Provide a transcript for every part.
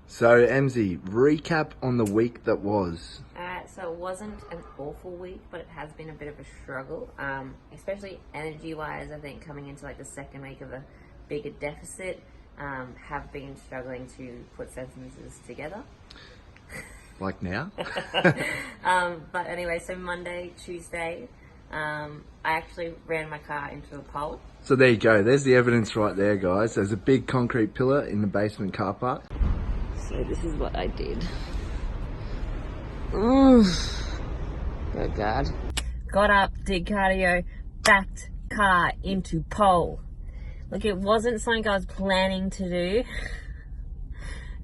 So, Emzy, recap on the week that was. So it wasn't an awful week, but it has been a bit of a struggle, especially energy-wise. I think coming into like the second week of a bigger deficit, have been struggling to put sentences together. Like now? But anyway, so Monday, Tuesday, I actually ran my car into a pole. So there you go. There's the evidence right there, guys. There's a big concrete pillar in the basement car park. So this is what I did. Oh God. Got up, did cardio, backed car into pole. Look, it wasn't something I was planning to do.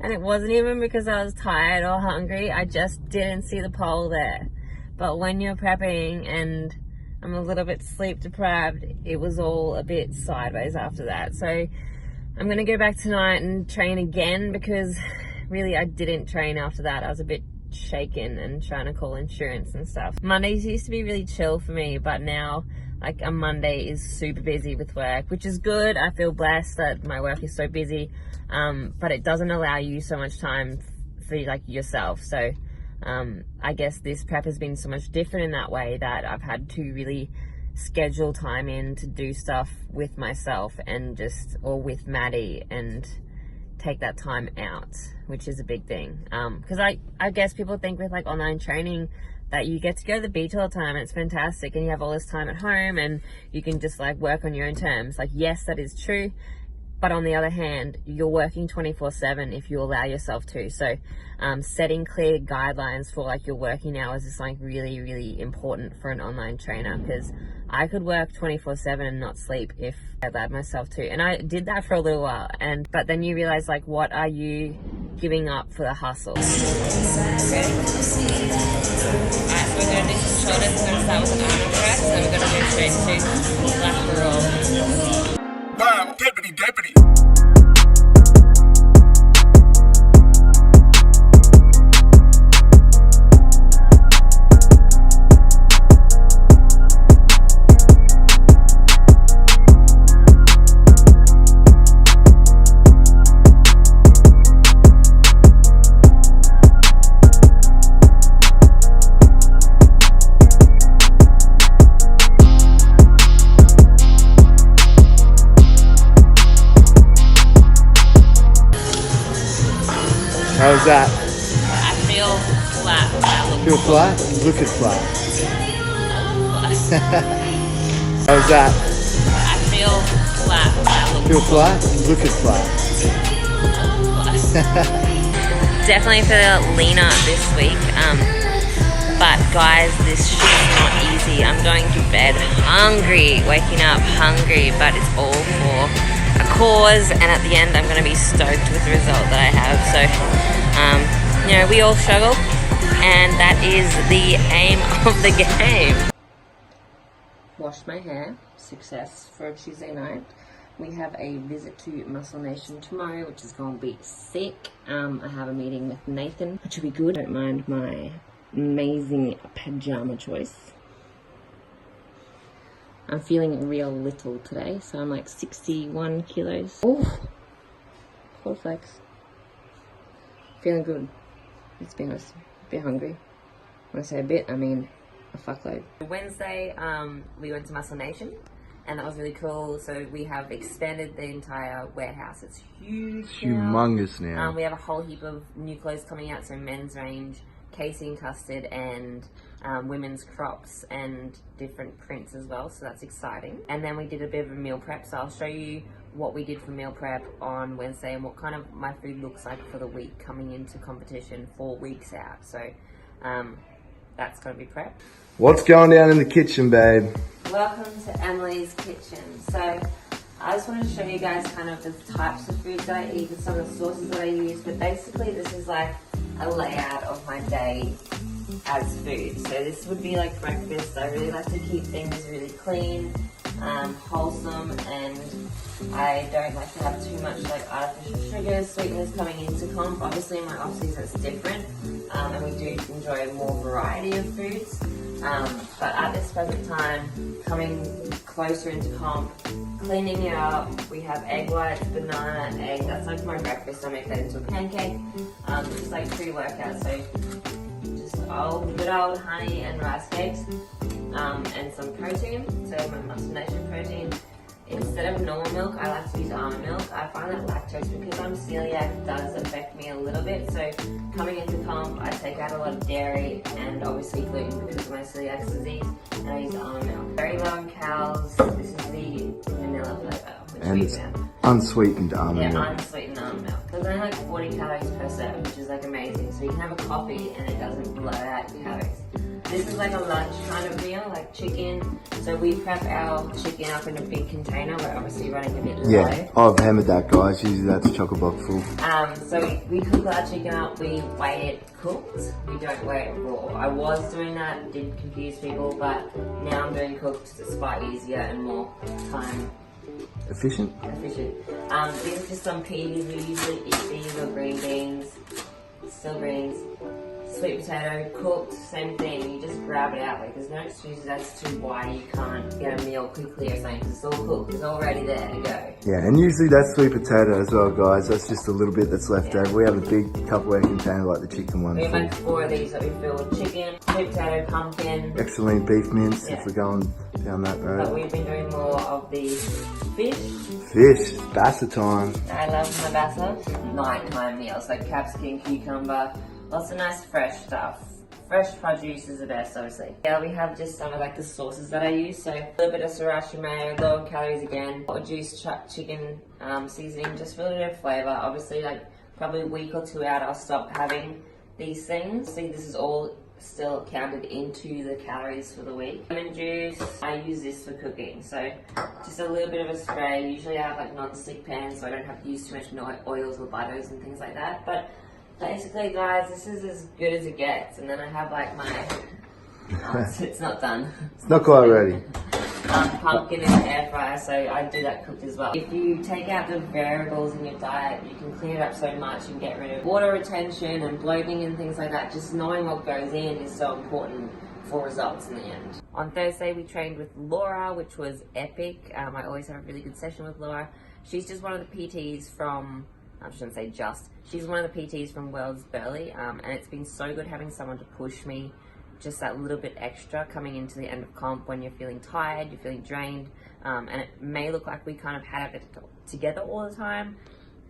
And it wasn't even because I was tired or hungry. I just didn't see the pole there. But when you're prepping and I'm a little bit sleep deprived, it was all a bit sideways after that. So I'm going to go back tonight and train again, because really I didn't train after that. I was a bit shaken and trying to call insurance and stuff. Mondays used to be really chill for me, but now like a Monday is super busy with work, which is good. I feel blessed that my work is so busy, but it doesn't allow you so much time for like yourself. So I guess this prep has been so much different in that way, that I've had to really schedule time in to do stuff with myself and or with Maddie, and take that time out, which is a big thing. Because I guess people think with like online training that you get to go to the beach all the time and it's fantastic and you have all this time at home and you can just like work on your own terms. Like, yes, that is true. But on the other hand, you're working 24/7 if you allow yourself to. So setting clear guidelines for like your working hours is something really, really important for an online trainer, because I could work 24/7 and not sleep if I allowed myself to. And I did that for a little while. But then you realize, like, what are you giving up for the hustle? Okay. Alright, so we're going to do some shoulders. We're going to start with an arm press, and then we're going to go straight to lateral. Wow, deputy. How's that? I feel flat. Feel flat? Look at flat. How's that? I feel flat. Feel flat? Look at flat. Definitely feel leaner this week. But guys, this shit's not easy. I'm going to bed hungry, waking up hungry, but it's all for a cause, and at the end I'm going to be stoked with the result that I have. So you know, we all struggle, and that is the aim of the game. Washed my hair, success for a Tuesday night. We have a visit to Muscle Nation tomorrow, which is going to be sick. I have a meeting with Nathan, which will be good. Don't mind my amazing pajama choice. I'm feeling real little today, so I'm like 61 kilos. Oh, full flex. Feeling good. Let's be honest, a bit hungry. When I say a bit, I mean a fuckload. Wednesday, we went to Muscle Nation, and that was really cool. So we have expanded the entire warehouse. It's huge. It's humongous now. We have a whole heap of new clothes coming out, so men's range, casein custard, and women's crops, and different prints as well, so that's exciting. And then we did a bit of a meal prep, so I'll show you what we did for meal prep on Wednesday and what kind of my food looks like for the week coming into competition 4 weeks out. So that's going to be prep. What's going down in the kitchen, babe? Welcome to Emily's kitchen. So I just wanted to show you guys kind of the types of foods that I eat and some of the sauces that I use, but basically this is like a layout of my day as food. So this would be like breakfast. I really like to keep things really clean, wholesome, and I don't like to have too much like artificial sugars, sweeteners coming into comp. Obviously in my off season it's different, and we do enjoy more variety of foods. But at this present time, coming closer into comp, cleaning it up. We have egg whites, banana, egg. That's like my breakfast. I make that into a pancake. It's like pre-workout, so just good old honey and rice cakes, and some protein. So my Muscle Nation protein. Instead of normal milk, I like to use almond milk. I find that lactose, because I'm celiac, does affect me a little bit. So coming into comp, I take out a lot of dairy and obviously gluten because of my celiac disease, and I use almond milk. Very low in calories. This is the vanilla flavor, which And we it's found. unsweetened almond milk. Unsweetened almond milk. There's only like 40 calories per serve, which is like amazing. So you can have a coffee and it doesn't blow out your calories. This is like a lunch kind of meal, like chicken. So we prep our chicken up in a big container. We're obviously running a bit low. Yeah, I've hammered that, guys. Usually that's a chocolate block full. So we cook our chicken up, we weigh it cooked. We don't weigh it raw. I was doing that, did confuse people, but now I'm doing cooked. It's far easier and more time Efficient? These are just some peas. We usually eat these, or green beans, still greens. Sweet potato, cooked, same thing. You just grab it out. Like, there's no excuses as to why you can't get a meal quickly or something, because it's all cooked, it's already there to go. Yeah, and usually that's sweet potato as well, guys. That's just a little bit that's left over. We have a big Tupperware container like the chicken one. We have like 4 of these that we fill with chicken, sweet potato, pumpkin. Extra lean beef mince if we're going down that road. But we've been doing more of the fish. Fish, bassa time. I love my bassa. Nighttime meals, like capsicum, cucumber, lots of nice fresh stuff. Fresh produce is the best, obviously. Yeah, we have just some of like the sauces that I use. So a little bit of sriracha mayo, low in calories again. Or juice chicken seasoning, just for a little bit of flavor. Obviously, like probably a week or 2 out, I'll stop having these things. See, this is all still counted into the calories for the week. Lemon juice, I use this for cooking. So just a little bit of a spray. Usually I have like non-stick pans, so I don't have to use too much oils or butters and things like that. But basically, guys, this is as good as it gets. And then I have like my, it's not done. It's not quite ready. Pumpkin in the air fryer, so I do that cooked as well. If you take out the variables in your diet, you can clean it up so much and get rid of water retention and bloating and things like that. Just knowing what goes in is so important for results in the end. On Thursday, we trained with Laura, which was epic. I always have a really good session with Laura. She's just one of the PTs from, I shouldn't say just, she's one of the PTs from World's Burley, and it's been so good having someone to push me just that little bit extra coming into the end of comp when you're feeling tired, you're feeling drained, and it may look like we kind of have it together all the time,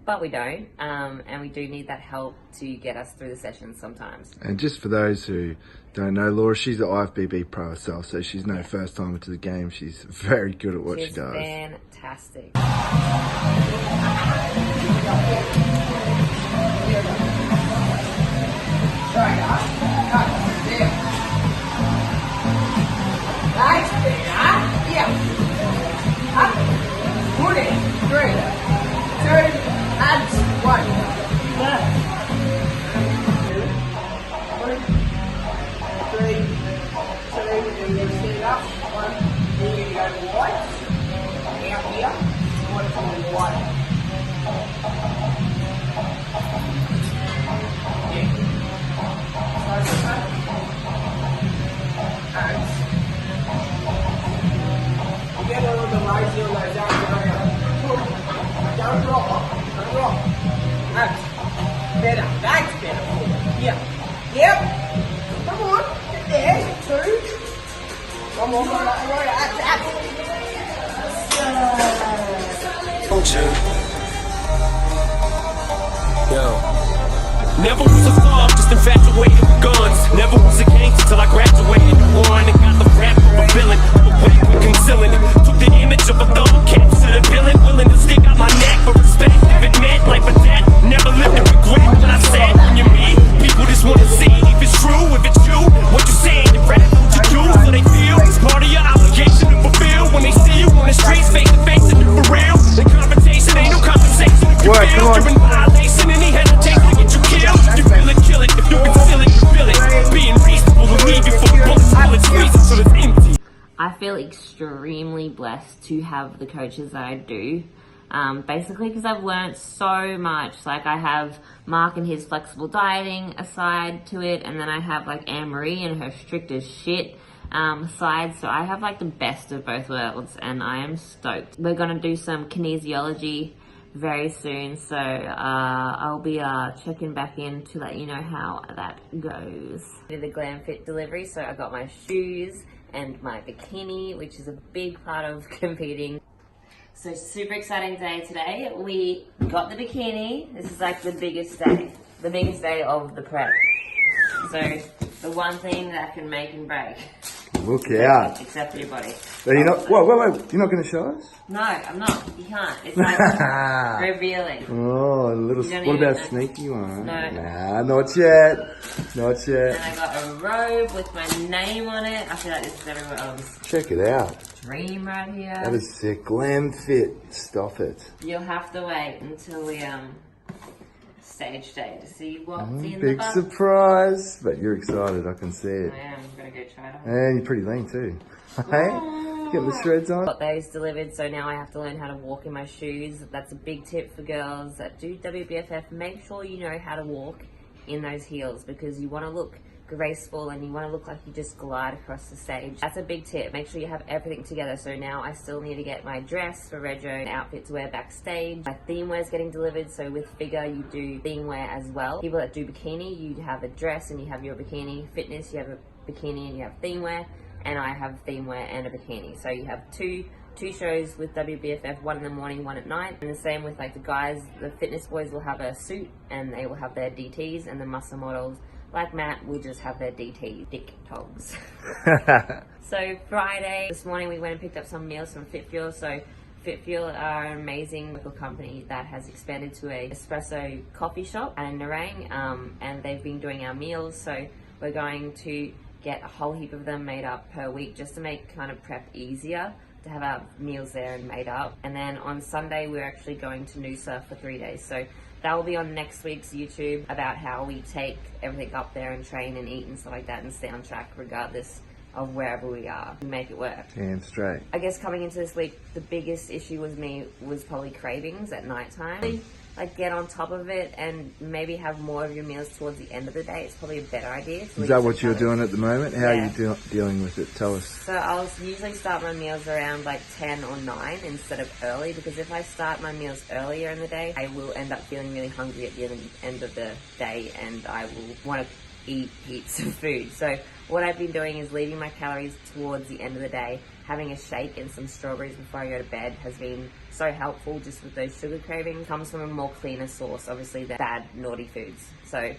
but we don't, and we do need that help to get us through the sessions sometimes. And just for those who don't know, Laura, she's the IFBB pro herself, so she's no first timer to the game. She's very good at what she does. Fantastic. Nice, yeah. Up, 40, 3, 2, and 1. Left. 2, 3, 2, and then stand up. 1, then you go wide. Out here, 1 forward wide. Yeah. Side to and get a little bit lazy on those arms. Don't rock. That's better. That's better. Yeah. Yep. Come on. Get there. 2. One more. That's. Never was a thug, just infatuated with guns. Never was a gangster till I graduated to one and got the rap of a villain. Away from concealing it. Took the image of a thug, captured a villain, willing to stick out my neck for respect. If it meant life or death, never lived in regret. When I said when you're me, people just wanna see if it's true, if it's you. What you saying, you rap, what you do, so they feel it's part of your obligation to fulfill. When they see you on the streets, face to face and for real. The confrontation ain't no conversation. You feel you're in violation, any hesitation to get you killed. You feel it, kill it. If you conceal it, you feel it. Being reasonable will leave you for bullets, bullets, reasons so it's empty. I feel extremely blessed to have the coaches that I do. Basically because I've learned so much. Like, I have Mark and his flexible dieting aside to it, and then I have like Anne-Marie and her strict as shit. sides. So I have like the best of both worlds and I am stoked. We're gonna do some kinesiology very soon, so I'll be checking back in to let you know how that goes. I did the Glam Fit delivery, so I got my shoes and my bikini, which is a big part of competing. So super exciting day today. We got the bikini. This is like the biggest day of the prep. So the one thing that can make and break. Look out. Except for your body. But you're not, wait, you're not going to show us? No, I'm not. You can't. It's like revealing. Oh, a little, what about know. sneaky one? No. Nah, not yet. Not yet. And I got a robe with my name on it. I feel like this is everywhere else. Check it out. Dream right here. That is sick. Glam Fit. Stop it. You'll have to wait until we stage day to see what's in the Big box. surprise. But you're excited, I can see it. I am. I'm gonna go try it on. And you're pretty lean too. Hey? Getting the shreds on. Got those delivered, so now I have to learn how to walk in my shoes. That's a big tip for girls that do WBFF. Make sure you know how to walk in those heels because you want to look graceful and you want to look like you just glide across the stage. That's a big tip. Make sure you have everything together. So now I still need to get my dress for Rego, an outfit to wear backstage. My theme wear is getting delivered, so with figure you do theme wear as well. People that do bikini, you have a dress and you have your bikini. Fitness, you have a bikini and you have theme wear, and I have theme wear and a bikini. So you have two shows with WBFF, one in the morning, one at night. And the same with like the guys, the fitness boys will have a suit and they will have their DTs, and the muscle models like Matt will just have their DT dick togs. So Friday, this morning we went and picked up some meals from Fit Fuel. So Fit Fuel are an amazing local company that has expanded to a espresso coffee shop and Nerang, and they've been doing our meals. So we're going to get a whole heap of them made up per week just to make kind of prep easier, to have our meals there and made up. And then on Sunday we're actually going to Noosa for 3 days. So that will be on next week's YouTube about how we take everything up there and train and eat and stuff like that and stay on track regardless of wherever we are and make it work. Damn straight. I guess coming into this week, the biggest issue was probably cravings at night time. Like get on top of it and maybe have more of your meals towards the end of the day. It's probably a better idea. Is that what you're doing at the moment? How are you dealing with it? Tell us. So I'll usually start my meals around like 10 or 9 instead of early, because if I start my meals earlier in the day, I will end up feeling really hungry at the end of the day and I will want to eat heaps of food. So what I've been doing is leaving my calories towards the end of the day. Having a shake and some strawberries before I go to bed has been so helpful just with those sugar cravings. Comes from a more cleaner source, obviously, than bad, naughty foods. So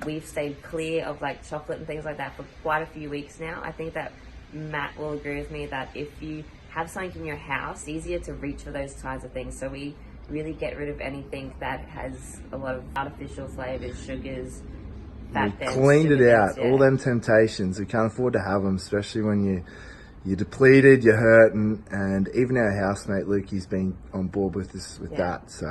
we've stayed clear of like chocolate and things like that for quite a few weeks now. I think that Matt will agree with me that if you have something in your house, it's easier to reach for those kinds of things. So we really get rid of anything that has a lot of artificial flavors, sugars, fat. We cleaned it out. All them temptations. We can't afford to have them, especially when you're depleted, you're hurting, and even our housemate Lukey's been on board with us with that. So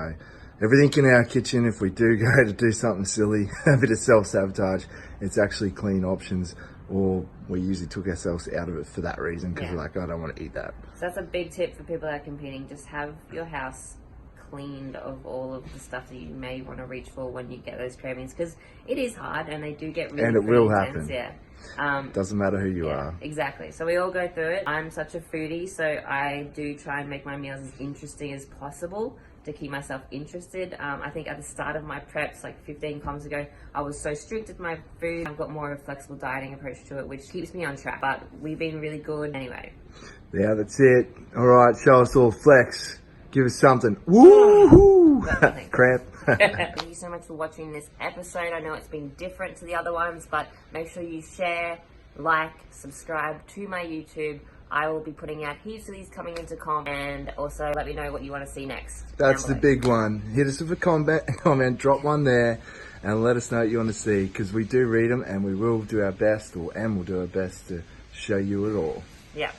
everything in our kitchen, if we do go to do something silly, a bit of self-sabotage, it's actually clean options, or we usually took ourselves out of it for that reason because we're like, I don't want to eat that. So that's a big tip for people that are competing. Just have your house cleaned of all of the stuff that you may want to reach for when you get those cravings, because it is hard and they do get really and it will intense. happen. Doesn't matter who you are. Exactly. So we all go through it. I'm such a foodie, so I do try and make my meals as interesting as possible to keep myself interested. I think at the start of my preps, like 15 comps ago, I was so strict with my food. I've got more of a flexible dieting approach to it, which keeps me on track. But we've been really good anyway. Yeah, that's it. All right, show us all flex. Give us something. Woo-hoo! Crap. Thank you so much for watching this episode. I know it's been different to the other ones, but make sure you share, like, subscribe to my YouTube. I will be putting out heaps of these coming into comp, and also let me know what you want to see next. That's the big one. Hit us with a comment, drop one there, and let us know what you want to see, because we do read them, and we will do our best, or Em will do our best to show you it all. Yeah.